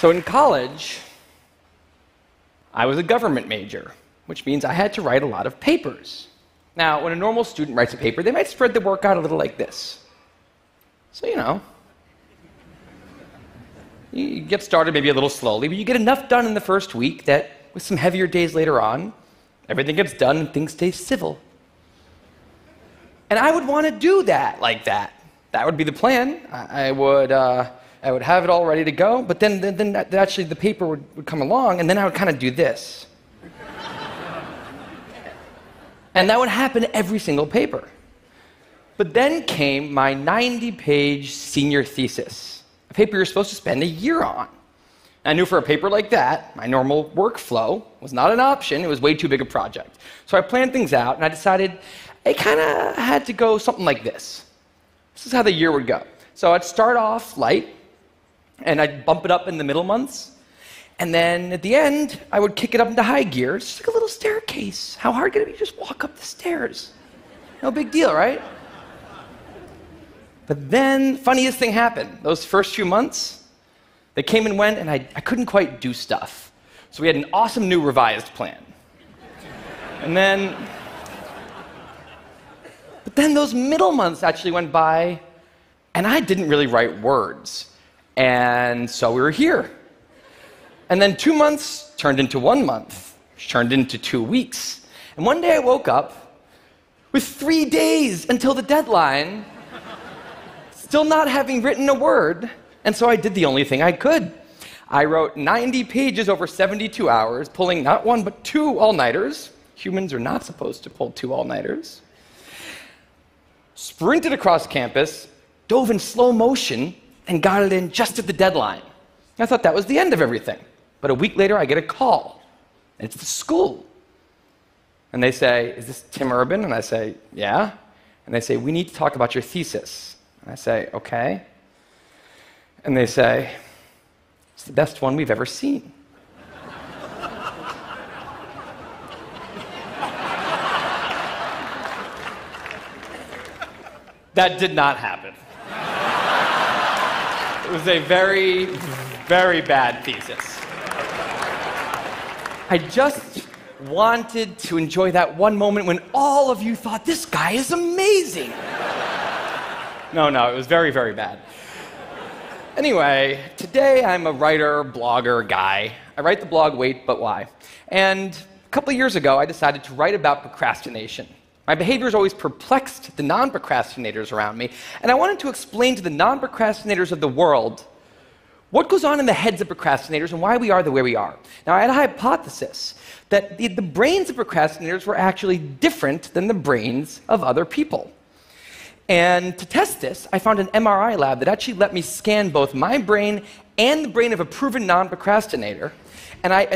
So in college, I was a government major, which means I had to write a lot of papers. Now, when a normal student writes a paper, they might spread the work out a little like this. So, you get started maybe a little slowly, but you get enough done in the first week that with some heavier days later on, everything gets done and things stay civil. And I would want to do that like that. That would be the plan. I would have it all ready to go, but then actually the paper would come along, and then I would kind of do this. And that would happen every single paper. But then came my 90-page senior thesis, a paper you're supposed to spend a year on. I knew for a paper like that, my normal workflow was not an option. It was way too big a project. So I planned things out, and I decided it kind of had to go something like this. This is how the year would go. So I'd start off light, and I'd bump it up in the middle months. And then at the end, I would kick it up into high gear. It's just like a little staircase. How hard could it be? Just walk up the stairs. No big deal, right? But then, funniest thing happened. Those first few months, they came and went, and I couldn't quite do stuff. So we had an awesome new revised plan. But then those middle months actually went by, and I didn't really write words. And so we were here. And then 2 months turned into 1 month, which turned into 2 weeks. And one day I woke up with 3 days until the deadline, still not having written a word. And so I did the only thing I could. I wrote 90 pages over 72 hours, pulling not 1 but 2 all-nighters. Humans are not supposed to pull 2 all-nighters. Sprinted across campus, dove in slow motion, and got it in just at the deadline. I thought that was the end of everything. But a week later, I get a call, and it's the school. And they say, "Is this Tim Urban?" And I say, "Yeah." And they say, "We need to talk about your thesis." And I say, "Okay." And they say, "It's the best one we've ever seen." That did not happen. It was a very, very bad thesis. I just wanted to enjoy that one moment when all of you thought, "This guy is amazing." No, it was very, very bad. Anyway, today I'm a writer, blogger guy. I write the blog Wait, But Why? And a couple of years ago, I decided to write about procrastination. My behavior has always perplexed the non-procrastinators around me, and I wanted to explain to the non-procrastinators of the world what goes on in the heads of procrastinators and why we are the way we are. Now, I had a hypothesis that the brains of procrastinators were actually different than the brains of other people. And to test this, I found an MRI lab that actually let me scan both my brain and the brain of a proven non-procrastinator,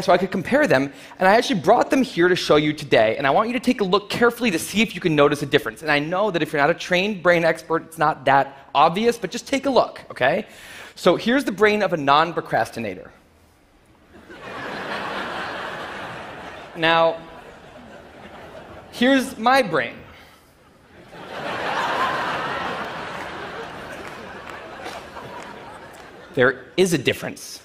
so I could compare them, and I actually brought them here to show you today, and I want you to take a look carefully to see if you can notice a difference. And I know that if you're not a trained brain expert, it's not that obvious, but just take a look, okay? So here's the brain of a non-procrastinator. Now, here's my brain. There is a difference.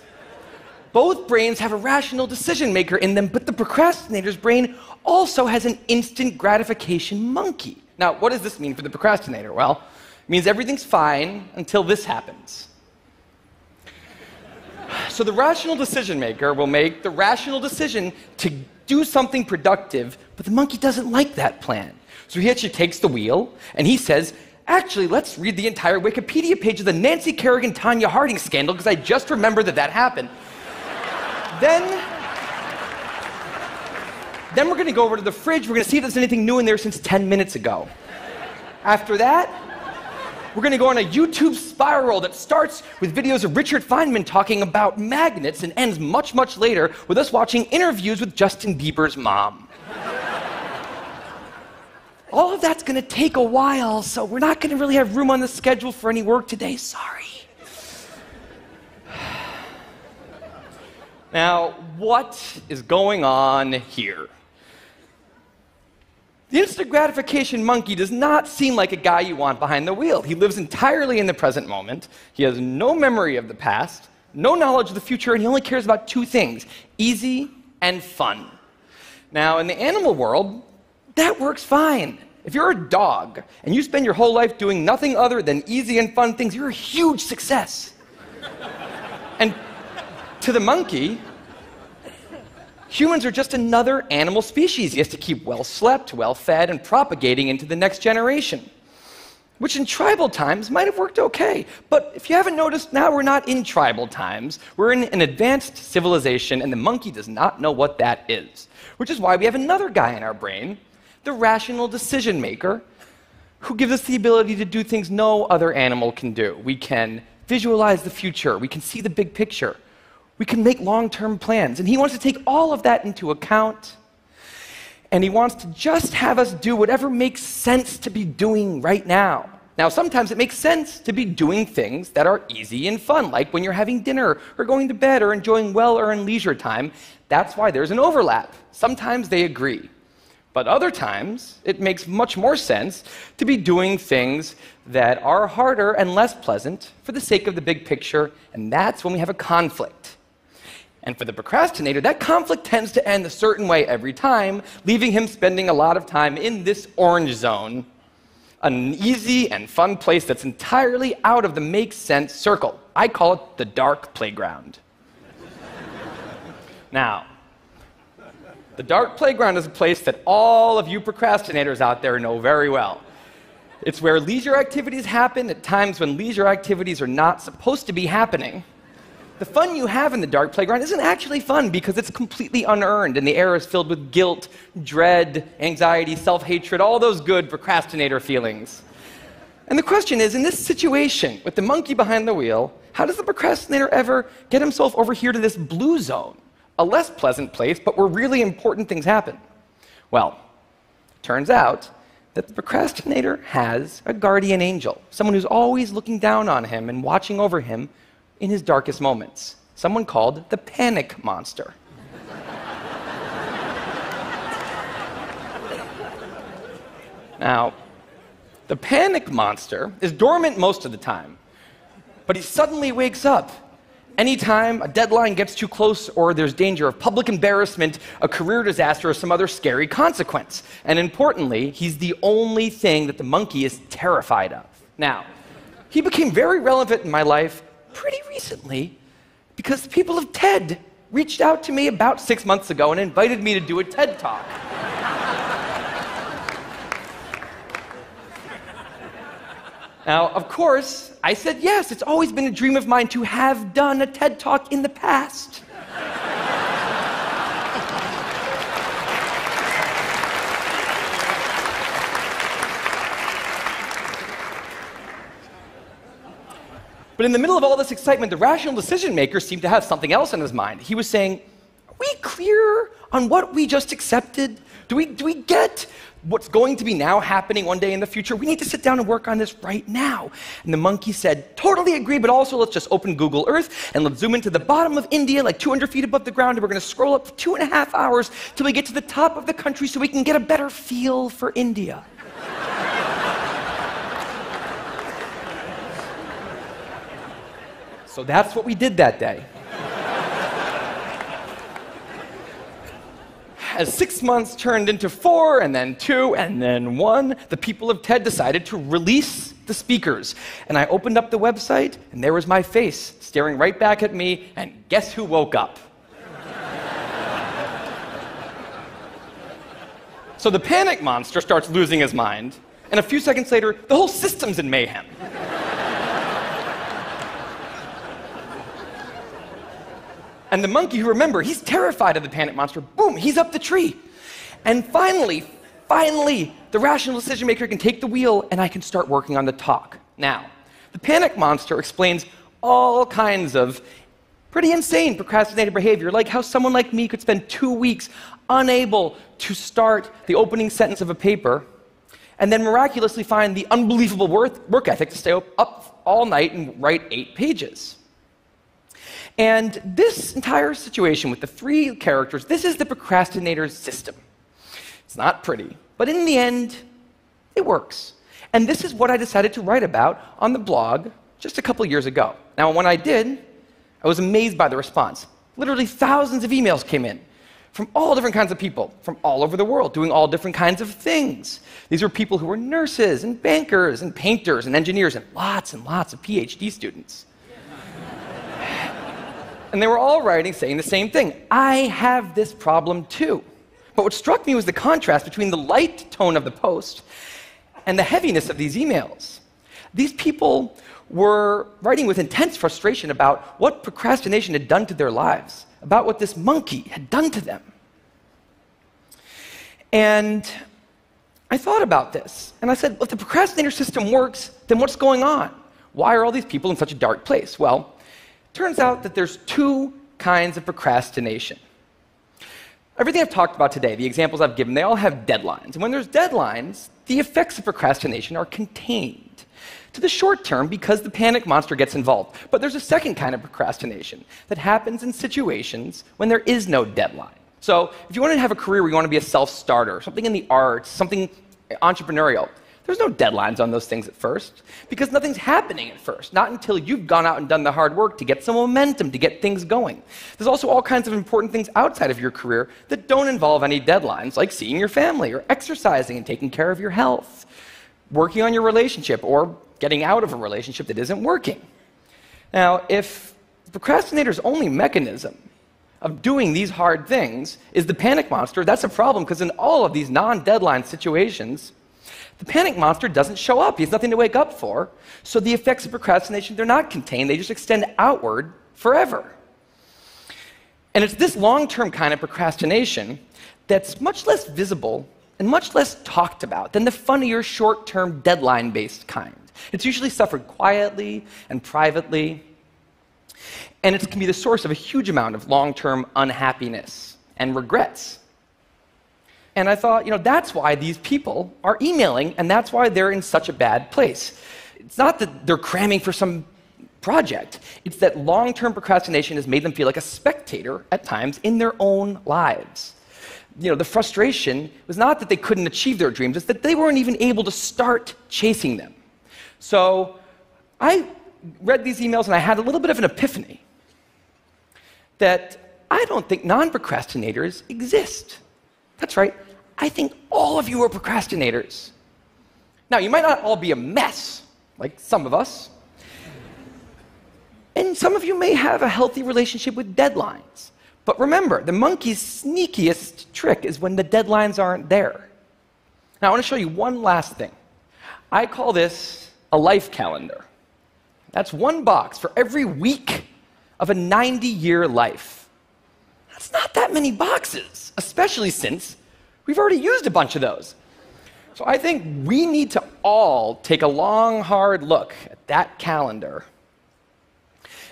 Both brains have a rational decision maker in them, but the procrastinator's brain also has an instant gratification monkey. Now, what does this mean for the procrastinator? Well, it means everything's fine until this happens. So the rational decision maker will make the rational decision to do something productive, but the monkey doesn't like that plan. So he actually takes the wheel, and he says, "Actually, let's read the entire Wikipedia page of the Nancy Kerrigan-Tanya Harding scandal, because I just remembered that happened. Then we're going to go over to the fridge. We're going to see if there's anything new in there since 10 minutes ago. After that, we're going to go on a YouTube spiral that starts with videos of Richard Feynman talking about magnets and ends much, much later with us watching interviews with Justin Bieber's mom. All of that's going to take a while, so we're not going to really have room on the schedule for any work today. Sorry." Now, what is going on here? The instant gratification monkey does not seem like a guy you want behind the wheel. He lives entirely in the present moment. He has no memory of the past, no knowledge of the future, and he only cares about two things: easy and fun. Now, in the animal world, that works fine. If you're a dog and you spend your whole life doing nothing other than easy and fun things, you're a huge success. And to the monkey, humans are just another animal species he has to keep well slept, well fed, and propagating into the next generation, which in tribal times might have worked okay. But if you haven't noticed, now we're not in tribal times. We're in an advanced civilization, and the monkey does not know what that is, which is why we have another guy in our brain, the rational decision maker, who gives us the ability to do things no other animal can do. We can visualize the future. We can see the big picture. We can make long-term plans. And he wants to take all of that into account. And he wants to just have us do whatever makes sense to be doing right now. Now, sometimes it makes sense to be doing things that are easy and fun, like when you're having dinner or going to bed or enjoying well-earned leisure time. That's why there's an overlap. Sometimes they agree. But other times, it makes much more sense to be doing things that are harder and less pleasant for the sake of the big picture, and that's when we have a conflict. And for the procrastinator, that conflict tends to end a certain way every time, leaving him spending a lot of time in this orange zone, an easy and fun place that's entirely out of the make sense circle. I call it the dark playground. Now, the dark playground is a place that all of you procrastinators out there know very well. It's where leisure activities happen at times when leisure activities are not supposed to be happening. The fun you have in the dark playground isn't actually fun because it's completely unearned, and the air is filled with guilt, dread, anxiety, self-hatred, all those good procrastinator feelings. And the question is, in this situation, with the monkey behind the wheel, how does the procrastinator ever get himself over here to this blue zone? A less pleasant place, but where really important things happen. Well, turns out that the procrastinator has a guardian angel, someone who's always looking down on him and watching over him in his darkest moments, someone called the panic monster. Now, the panic monster is dormant most of the time, but he suddenly wakes up anytime a deadline gets too close or there's danger of public embarrassment, a career disaster, or some other scary consequence. And importantly, he's the only thing that the monkey is terrified of. Now, he became very relevant in my life pretty recently because the people of TED reached out to me about 6 months ago and invited me to do a TED Talk. Now, of course, I said yes. It's always been a dream of mine to have done a TED Talk in the past. But in the middle of all this excitement, the rational decision maker seemed to have something else on his mind. He was saying, are we clear on what we just accepted? Do we get what's going to be now happening one day in the future? We need to sit down and work on this right now. And the monkey said, totally agree, but also let's just open Google Earth and let's zoom into the bottom of India, like 200 feet above the ground, and we're going to scroll up for 2.5 hours till we get to the top of the country so we can get a better feel for India. So that's what we did that day. As 6 months turned into 4, and then 2, and then 1, the people of TED decided to release the speakers. And I opened up the website, and there was my face staring right back at me, and guess who woke up? So the panic monster starts losing his mind, and a few seconds later, the whole system's in mayhem. And the monkey, who, remember, he's terrified of the panic monster, boom, he's up the tree. And finally, the rational decision maker can take the wheel and I can start working on the talk. Now, the panic monster explains all kinds of pretty insane procrastinated behavior, like how someone like me could spend 2 weeks unable to start the opening sentence of a paper and then miraculously find the unbelievable work ethic to stay up all night and write 8 pages. And this entire situation with the 3 characters, this is the procrastinator's system. It's not pretty, but in the end, it works. And this is what I decided to write about on the blog just a couple years ago. Now, when I did, I was amazed by the response. Literally thousands of emails came in from all different kinds of people, from all over the world, doing all different kinds of things. These were people who were nurses and bankers and painters and engineers and lots of PhD students. And they were all writing saying the same thing. I have this problem too. But what struck me was the contrast between the light tone of the post and the heaviness of these emails. These people were writing with intense frustration about what procrastination had done to their lives, about what this monkey had done to them. And I thought about this, and I said, well, if the procrastinator system works, then what's going on? Why are all these people in such a dark place? Well, it turns out that there's two kinds of procrastination. Everything I've talked about today, the examples I've given, they all have deadlines. And when there's deadlines, the effects of procrastination are contained to the short term because the panic monster gets involved. But there's a second kind of procrastination that happens in situations when there is no deadline. So if you want to have a career where you want to be a self-starter, something in the arts, something entrepreneurial, there's no deadlines on those things at first because nothing's happening at first, not until you've gone out and done the hard work to get some momentum, to get things going. There's also all kinds of important things outside of your career that don't involve any deadlines, like seeing your family or exercising and taking care of your health, working on your relationship, or getting out of a relationship that isn't working. Now, if the procrastinator's only mechanism of doing these hard things is the panic monster, that's a problem because in all of these non-deadline situations, the panic monster doesn't show up. He has nothing to wake up for. So the effects of procrastination, they're not contained. They just extend outward forever. And it's this long-term kind of procrastination that's much less visible and much less talked about than the funnier, short-term, deadline-based kind. It's usually suffered quietly and privately, and it can be the source of a huge amount of long-term unhappiness and regrets. And I thought, that's why these people are emailing, and that's why they're in such a bad place. It's not that they're cramming for some project. It's that long-term procrastination has made them feel like a spectator at times in their own lives. The frustration was not that they couldn't achieve their dreams, it's that they weren't even able to start chasing them. So I read these emails and I had a little bit of an epiphany that I don't think non-procrastinators exist. That's right, I think all of you are procrastinators. Now, you might not all be a mess, like some of us, and some of you may have a healthy relationship with deadlines. But remember, the monkey's sneakiest trick is when the deadlines aren't there. Now, I want to show you one last thing. I call this a life calendar. That's one box for every week of a 90-year life. That's not that many boxes, especially since we've already used a bunch of those. So I think we need to all take a long, hard look at that calendar.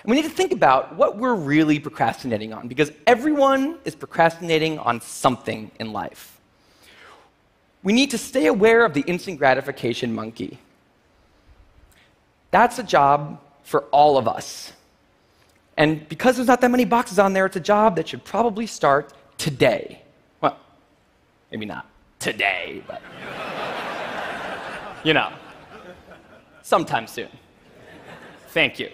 And we need to think about what we're really procrastinating on, because everyone is procrastinating on something in life. We need to stay aware of the instant gratification monkey. That's a job for all of us. And because there's not that many boxes on there, it's a job that should probably start today. Well, maybe not today, but sometime soon. Thank you.